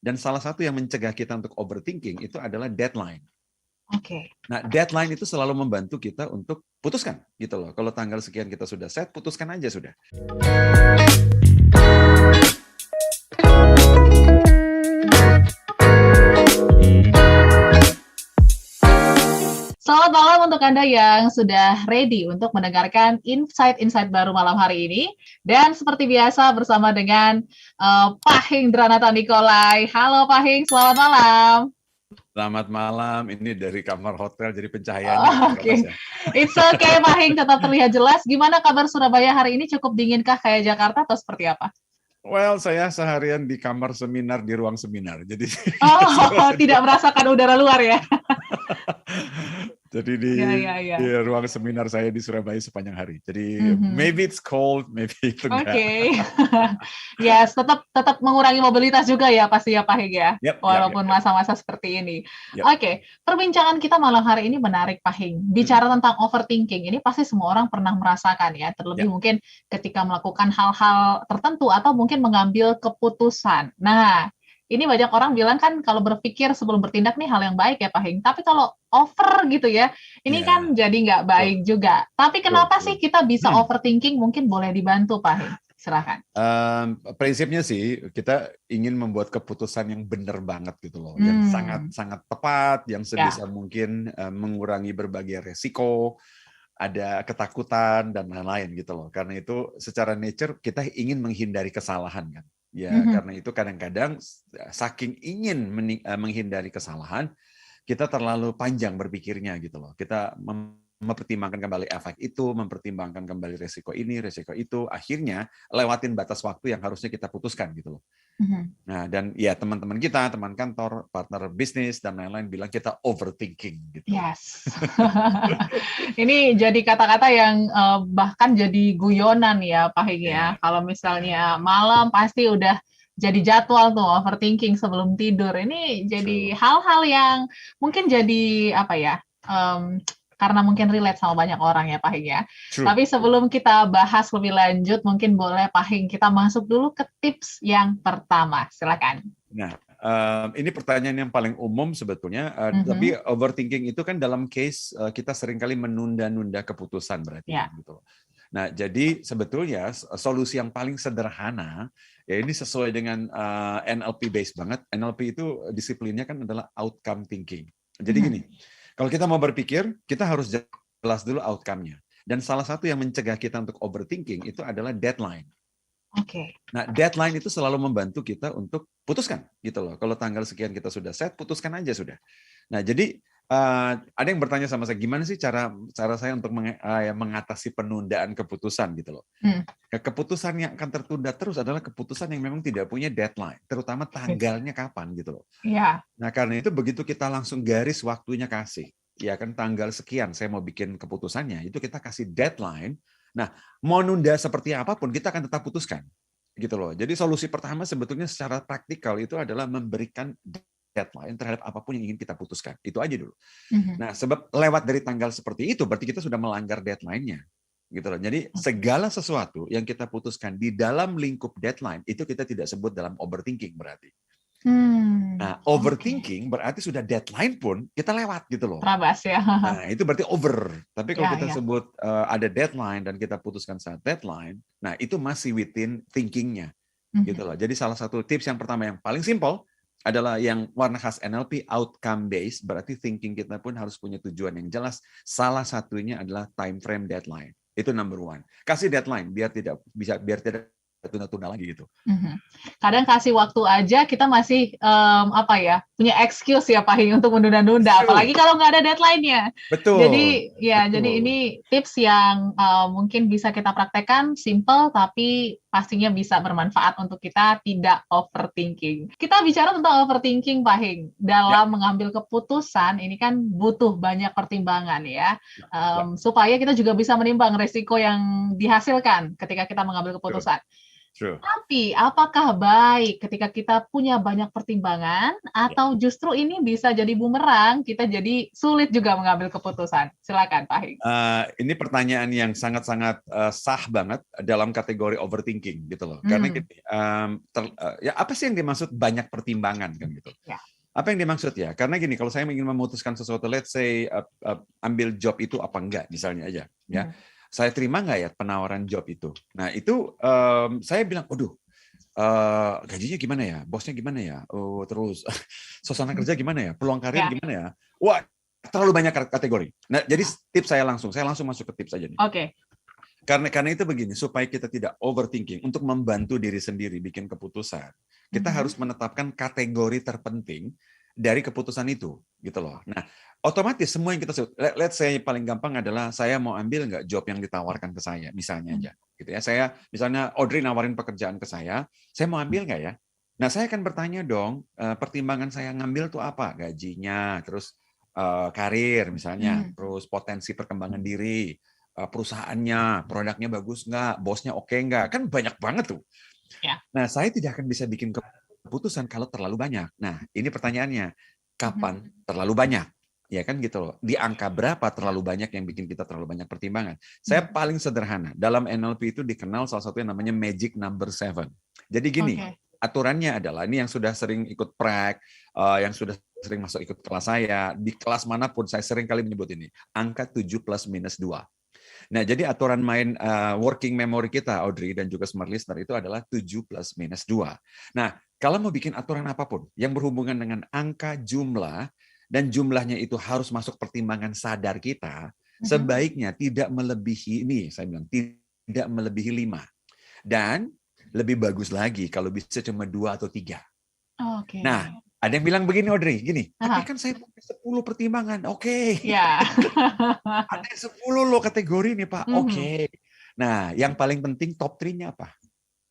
Dan salah satu yang mencegah kita untuk overthinking itu adalah deadline. Oke. Nah, deadline itu selalu membantu kita untuk putuskan gitu loh. Kalau tanggal sekian kita sudah set, putuskan aja sudah. Selamat malam untuk Anda yang sudah ready untuk mendengarkan insight-insight baru malam hari ini. Dan seperti biasa bersama dengan Pahing Dranata Nikolai. Halo Pahing, selamat malam. Selamat malam, ini dari kamar hotel, jadi pencahayaannya Oke. ya. It's okay, Pahing, tetap terlihat jelas. Gimana kabar Surabaya hari ini? Cukup dinginkah kayak Jakarta atau seperti apa? Well, saya seharian di kamar seminar, di ruang seminar. Jadi tidak merasakan udara luar ya? Jadi di ruang seminar saya di Surabaya sepanjang hari. Jadi maybe it's cold, maybe itu enggak. Oke. Yes, tetap mengurangi mobilitas juga ya pasti ya Pak Hig ya. Walaupun masa-masa seperti ini. Oke, perbincangan kita malam hari ini menarik Pak Hig. Bicara tentang overthinking, ini pasti semua orang pernah merasakan ya. Terlebih mungkin ketika melakukan hal-hal tertentu atau mungkin mengambil keputusan. Nah, ini banyak orang bilang kan kalau berpikir sebelum bertindak nih hal yang baik ya Pak Hing. Tapi kalau over gitu ya, ini kan jadi nggak baik juga. Tapi kenapa sih kita bisa overthinking? Mungkin boleh dibantu Pak Hing. Silakan. Prinsipnya sih kita ingin membuat keputusan yang benar banget gitu loh, yang sangat tepat, yang sebisa mungkin mengurangi berbagai resiko, ada ketakutan dan lain-lain gitu loh. Karena itu secara nature kita ingin menghindari kesalahan kan. Ya, karena itu kadang-kadang saking ingin menghindari kesalahan, kita terlalu panjang berpikirnya gitu loh. Kita mempertimbangkan kembali efek itu, mempertimbangkan kembali resiko ini, resiko itu, akhirnya lewatin batas waktu yang harusnya kita putuskan gitu loh. Nah, dan ya teman-teman kita, teman kantor, partner bisnis dan lain-lain bilang kita overthinking gitu. Yes. Ini jadi kata-kata yang bahkan jadi guyonan ya Pak Hing ya. Kalau misalnya malam pasti udah jadi jadwal tuh overthinking sebelum tidur. Ini jadi hal-hal yang mungkin jadi apa ya? Karena mungkin relate sama banyak orang ya Pak Hing ya. Tapi sebelum kita bahas lebih lanjut, mungkin boleh Pak Hing kita masuk dulu ke tips yang pertama. Silakan. Nah, ini pertanyaan yang paling umum sebetulnya, tapi overthinking itu kan dalam case kita seringkali menunda-nunda keputusan berarti gitu. Nah, jadi sebetulnya solusi yang paling sederhana ya ini sesuai dengan NLP based banget. NLP itu disiplinnya kan adalah outcome thinking. Jadi gini, kalau kita mau berpikir, kita harus jelas dulu outcome-nya. Dan salah satu yang mencegah kita untuk overthinking itu adalah deadline. Oke. Nah, deadline itu selalu membantu kita untuk putuskan gitu loh. Kalau tanggal sekian kita sudah set, putuskan aja sudah. Nah, jadi ada yang bertanya sama saya, gimana sih cara saya untuk mengatasi penundaan keputusan gitu loh. Keputusan yang akan tertunda terus adalah keputusan yang memang tidak punya deadline, terutama tanggalnya kapan gitu loh. Nah, karena itu begitu kita langsung garis waktunya kasih, ya kan tanggal sekian saya mau bikin keputusannya, itu kita kasih deadline. Nah, mau nunda seperti apapun kita akan tetap putuskan gitu loh. Jadi solusi pertama sebetulnya secara praktikal itu adalah memberikan deadline terhadap apapun yang ingin kita putuskan. Itu aja dulu. Nah, sebab lewat dari tanggal seperti itu berarti kita sudah melanggar deadline-nya. Gitu loh. Jadi segala sesuatu yang kita putuskan di dalam lingkup deadline itu kita tidak sebut dalam overthinking berarti. Nah, overthinking berarti sudah deadline pun kita lewat gitu loh. Terabas ya. Nah, itu berarti over. Tapi kalau kita sebut ada deadline dan kita putuskan saat deadline, nah itu masih within thinking-nya. Gitu loh. Jadi salah satu tips yang pertama yang paling simple adalah yang warna khas NLP outcome based, berarti thinking kita pun harus punya tujuan yang jelas. Salah satunya adalah time frame deadline. Itu number one. Kasih deadline biar tidak tunda-tunda lagi gitu. Kadang kasih waktu aja kita masih punya excuse ya Pak Hing untuk menunda-nunda, apalagi kalau nggak ada deadline-nya. Betul. Jadi jadi ini tips yang mungkin bisa kita praktekkan, simple tapi pastinya bisa bermanfaat untuk kita tidak overthinking. Kita bicara tentang overthinking Pak Hing. Dalam mengambil keputusan ini kan butuh banyak pertimbangan ya. Supaya kita juga bisa menimbang resiko yang dihasilkan ketika kita mengambil keputusan. True. Tapi apakah baik ketika kita punya banyak pertimbangan atau justru ini bisa jadi bumerang, kita jadi sulit juga mengambil keputusan? Silakan Pak Hing. Ini pertanyaan yang sangat-sangat sah banget dalam kategori overthinking gitu loh. Karena gini, ya apa sih yang dimaksud banyak pertimbangan kan gitu? Ya. Apa yang dimaksud ya? Karena gini, kalau saya ingin memutuskan sesuatu, let's say ambil job itu apa enggak, misalnya aja, ya. Saya terima nggak ya penawaran job itu? Nah itu saya bilang, aduh, gajinya gimana ya? Bosnya gimana ya? Oh, terus suasana kerja gimana ya? Peluang karir gimana ya? Wah, terlalu banyak kategori. Nah, jadi tips saya langsung masuk ke tips aja nih. Oke. Karena itu begini, supaya kita tidak overthinking, untuk membantu diri sendiri bikin keputusan, kita harus menetapkan kategori terpenting dari keputusan itu, gitu loh. Nah, otomatis semua yang kita sebut, let's say paling gampang adalah saya mau ambil nggak job yang ditawarkan ke saya, misalnya aja, gitu ya. Saya misalnya Audrey nawarin pekerjaan ke saya mau ambil nggak ya? Nah, saya akan bertanya dong, pertimbangan saya ngambil tuh apa? Gajinya, terus karir misalnya, terus potensi perkembangan diri, perusahaannya, produknya bagus nggak, bosnya oke nggak, kan banyak banget tuh. Ya. Nah, saya tidak akan bisa bikin keputusan kalau terlalu banyak. Nah, ini pertanyaannya, kapan terlalu banyak? Ya kan gitu loh. Di angka berapa terlalu banyak yang bikin kita terlalu banyak pertimbangan? Saya paling sederhana. Dalam NLP itu dikenal salah satu yang namanya magic number 7. Jadi gini, aturannya adalah, ini yang sudah sering ikut prac, yang sudah sering masuk ikut kelas saya, di kelas manapun saya sering kali menyebut ini, angka 7 plus minus 2. Nah, jadi aturan main working memory kita, Audrey, dan juga smart listener, itu adalah 7 plus minus 2. Nah, kalau mau bikin aturan apapun yang berhubungan dengan angka jumlah, dan jumlahnya itu harus masuk pertimbangan sadar kita, sebaiknya tidak melebihi ini, saya bilang, tidak melebihi 5. Dan lebih bagus lagi kalau bisa cuma 2 atau 3. Oke. Nah, ada yang bilang begini, Audrey, gini, tapi kan saya pakai 10 pertimbangan, oke. Ya. Ada 10 loh kategori nih Pak, oke. Nah, yang paling penting top 3-nya apa?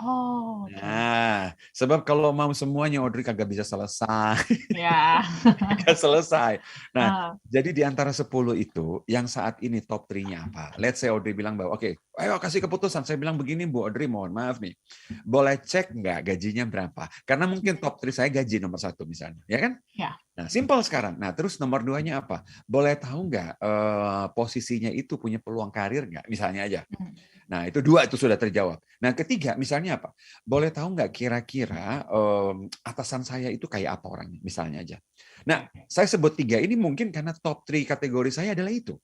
Oh, nah, sebab kalau mau semuanya, Audrey, kagak bisa selesai. Ya. Kagak selesai. Nah, jadi di antara 10 itu, yang saat ini top 3-nya apa? Let's say Audrey bilang bahwa, oke, ayo kasih keputusan. Saya bilang begini, Bu Audrey, mohon maaf nih. Boleh cek nggak gajinya berapa? Karena mungkin top 3 saya gaji nomor 1 misalnya, ya kan? Ya. Nah, simpel sekarang. Nah, terus nomor 2-nya apa? Boleh tahu nggak posisinya itu punya peluang karir nggak? Misalnya aja. Nah, itu 2 itu sudah terjawab. Nah, ketiga, misalnya apa? Boleh tahu nggak kira-kira atasan saya itu kayak apa orangnya? Misalnya aja. Nah, saya sebut 3 ini mungkin karena top 3 kategori saya adalah itu.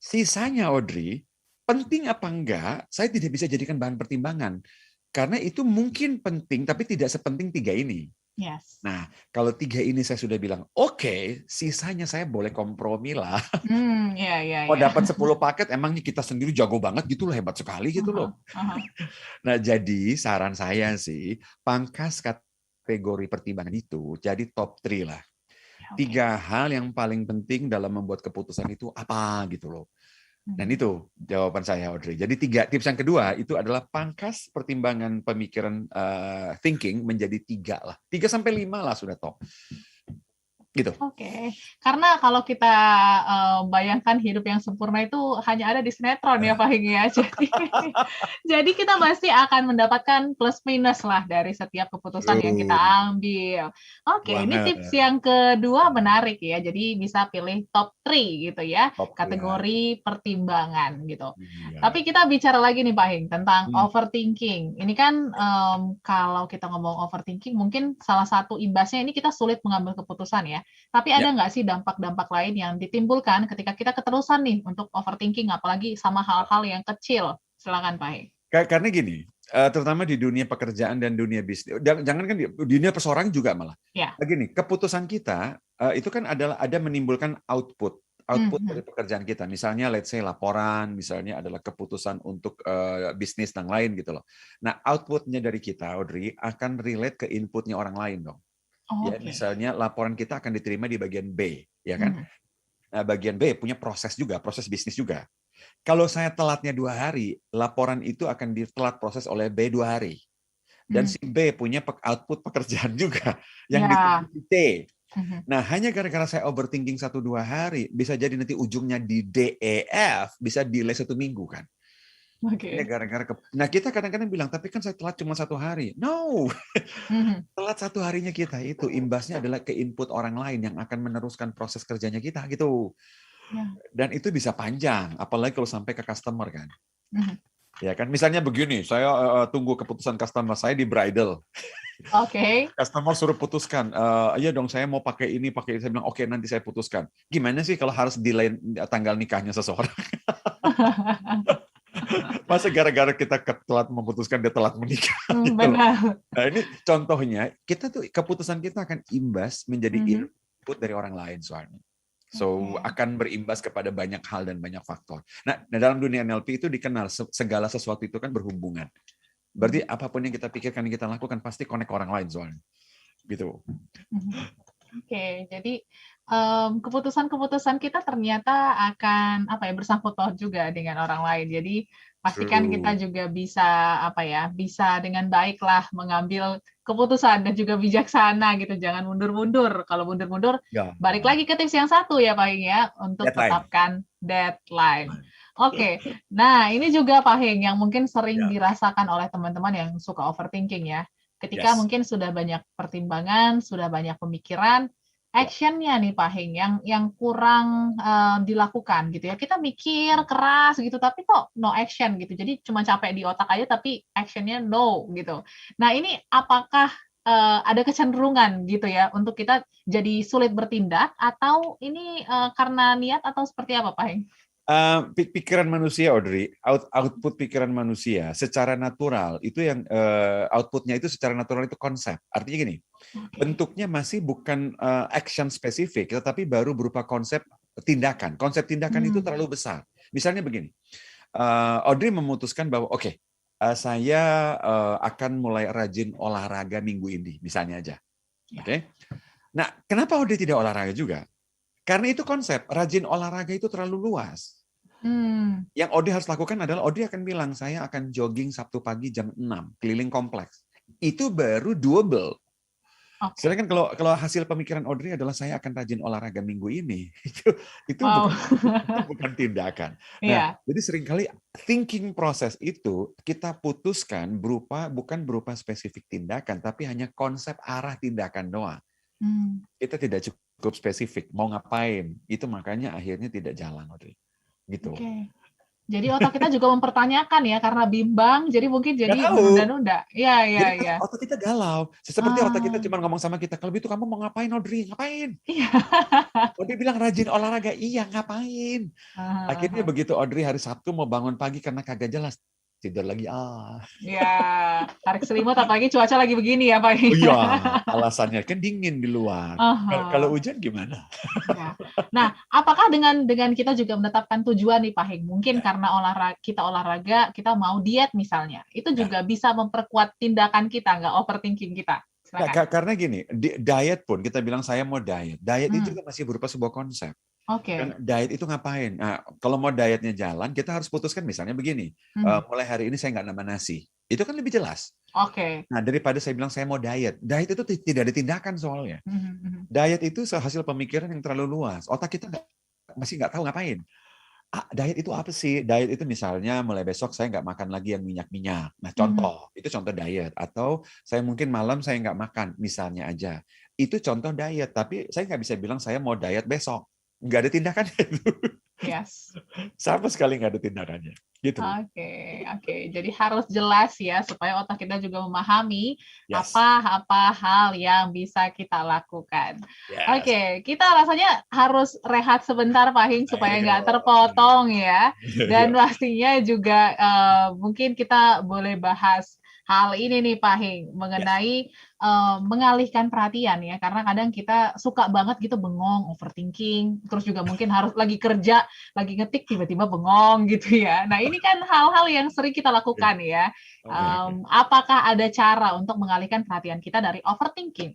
Sisanya, Audrey, penting apa enggak, saya tidak bisa jadikan bahan pertimbangan. Karena itu mungkin penting, tapi tidak sepenting 3 ini. Yes. Nah, kalau 3 ini saya sudah bilang, oke, sisanya saya boleh kompromi lah. Mau dapat 10 paket, emangnya kita sendiri jago banget gitu loh, hebat sekali gitu loh. Nah, jadi saran saya sih, pangkas kategori pertimbangan itu jadi top 3 lah. 3 hal yang paling penting dalam membuat keputusan itu apa gitu loh. Dan itu jawaban saya, Audrey. Jadi 3 tips yang kedua itu adalah pangkas pertimbangan pemikiran thinking menjadi 3 lah. 3-5 lah sudah top. Gitu. Oke. Karena kalau kita bayangkan hidup yang sempurna itu hanya ada di sinetron ya Pak Hing ya. Jadi kita pasti akan mendapatkan plus minus lah dari setiap keputusan yang kita ambil. Oke, ini tips yang kedua menarik ya. Jadi bisa pilih top 3 gitu ya, kategori pertimbangan gitu. Tapi kita bicara lagi nih Pak Hing tentang overthinking. Ini kan kalau kita ngomong overthinking mungkin salah satu imbasnya ini kita sulit mengambil keputusan ya. Tapi ada nggak sih dampak-dampak lain yang ditimbulkan ketika kita keterusan nih untuk overthinking, apalagi sama hal-hal yang kecil? Silakan Pak Hing. Karena gini, terutama di dunia pekerjaan dan dunia bisnis, jangan kan di dunia perseorangan juga malah. Begini, keputusan kita itu kan adalah ada menimbulkan output dari pekerjaan kita. Misalnya, let's say laporan, misalnya adalah keputusan untuk bisnis dan lain gitu loh. Nah, outputnya dari kita, Audrey, akan relate ke inputnya orang lain dong. Ya, misalnya laporan kita akan diterima di bagian B, ya kan? Nah, bagian B punya proses juga, proses bisnis juga. Kalau saya telatnya 2 hari, laporan itu akan ditelat proses oleh B 2 hari. Dan si B punya output pekerjaan juga yang diterima di D. Nah, hanya gara-gara saya overthinking 1-2 hari, bisa jadi nanti ujungnya di D, E, F, bisa delay 1 minggu kan? Ini gara-gara nah kita kadang-kadang bilang, tapi kan saya telat cuma 1 hari. No, telat 1 harinya kita itu imbasnya adalah ke input orang lain yang akan meneruskan proses kerjanya kita gitu. Dan itu bisa panjang, apalagi kalau sampai ke customer kan. Ya kan, misalnya begini, saya tunggu keputusan customer saya di bridal. Oke. Customer suruh putuskan, iya dong saya mau pakai ini. Saya bilang, oke nanti saya putuskan. Gimana sih kalau harus delay tanggal nikahnya seseorang? Masa gara-gara kita telat memutuskan dia telat menikah? Benar. Nah ini contohnya, kita tuh keputusan kita akan imbas menjadi input dari orang lain soalnya. So akan berimbas kepada banyak hal dan banyak faktor. Nah dalam dunia NLP itu dikenal segala sesuatu itu kan berhubungan. Berarti apapun yang kita pikirkan, yang kita lakukan pasti connect orang lain soalnya. Gitu. Oke, jadi keputusan-keputusan kita ternyata akan bersangkut paut juga dengan orang lain. Jadi pastikan kita juga bisa dengan baiklah mengambil keputusan dan juga bijaksana gitu. Jangan mundur-mundur. Kalau mundur-mundur, balik lagi ke tips yang satu ya Pak Hing ya, untuk tetapkan deadline. Oke, nah ini juga Pak Hing yang mungkin sering dirasakan oleh teman-teman yang suka overthinking ya. Ketika mungkin sudah banyak pertimbangan, sudah banyak pemikiran, action-nya nih Pak Hing yang kurang dilakukan gitu ya. Kita mikir keras gitu, tapi kok no action gitu. Jadi cuma capek di otak aja, tapi action-nya no gitu. Nah ini apakah ada kecenderungan gitu ya untuk kita jadi sulit bertindak, atau ini karena niat atau seperti apa Pak Hing? Pikiran manusia, Audrey, output pikiran manusia secara natural itu yang outputnya itu secara natural itu konsep. Artinya gini, bentuknya masih bukan action spesifik, tetapi baru berupa konsep tindakan. Konsep tindakan itu terlalu besar. Misalnya begini, Audrey memutuskan bahwa saya akan mulai rajin olahraga minggu ini, misalnya aja. Oke. Nah, kenapa Audrey tidak olahraga juga? Karena itu konsep, rajin olahraga itu terlalu luas. Yang Audrey harus lakukan adalah Audrey akan bilang, saya akan jogging Sabtu pagi jam 6, keliling kompleks. Itu baru doable. Sedangkan kalau hasil pemikiran Audrey adalah saya akan rajin olahraga minggu ini, itu bukan tindakan. Nah, jadi seringkali thinking proses itu kita putuskan bukan berupa spesifik tindakan, tapi hanya konsep arah tindakan doang. Kita tidak cukup spesifik mau ngapain, itu makanya akhirnya tidak jalan, Audrey. Gitu. Jadi otak kita juga mempertanyakan ya, karena bimbang, jadi mungkin menunda-nunda. Iya. Otak kita galau. Seperti otak kita cuma ngomong sama kita, kalau itu kamu mau ngapain, Audrey? Ngapain? Audrey bilang rajin olahraga, iya ngapain? Akhirnya begitu Audrey hari Sabtu mau bangun pagi karena kagak jelas, tidur lagi. Ya, tarik selimut apalagi cuaca lagi begini ya Pak. Iya, alasannya kan dingin di luar. Kalau hujan gimana? Nah, apakah dengan kita juga menetapkan tujuan nih Pak Hing, mungkin karena olahraga, kita mau diet misalnya, itu juga bisa memperkuat tindakan kita, nggak overthinking kita? Karena gini, diet pun kita bilang saya mau diet. Diet itu juga masih berupa sebuah konsep. Diet itu ngapain? Nah, kalau mau dietnya jalan, kita harus putuskan misalnya begini, mulai hari ini saya nggak nambah nasi. Itu kan lebih jelas. Nah, daripada saya bilang saya mau diet. Diet itu tidak ada tindakan soalnya. Diet itu hasil pemikiran yang terlalu luas. Otak kita masih nggak tahu ngapain. Diet itu apa sih? Diet itu misalnya mulai besok saya nggak makan lagi yang minyak-minyak. Nah, itu contoh diet. Atau saya mungkin malam saya nggak makan, misalnya aja. Itu contoh diet. Tapi saya nggak bisa bilang saya mau diet besok. Nggak ada tindakannya. Sama sekali nggak ada tindakannya. Gitu. Oke. Jadi harus jelas ya, supaya otak kita juga memahami apa hal yang bisa kita lakukan. Oke, kita rasanya harus rehat sebentar Pak Hing supaya nggak terpotong ya. Dan pastinya juga mungkin kita boleh bahas hal ini nih Pak Hing, mengenai mengalihkan perhatian ya, karena kadang kita suka banget gitu bengong, overthinking, terus juga mungkin harus lagi kerja, lagi ngetik tiba-tiba bengong gitu ya. Nah ini kan hal-hal yang sering kita lakukan ya. Apakah ada cara untuk mengalihkan perhatian kita dari overthinking?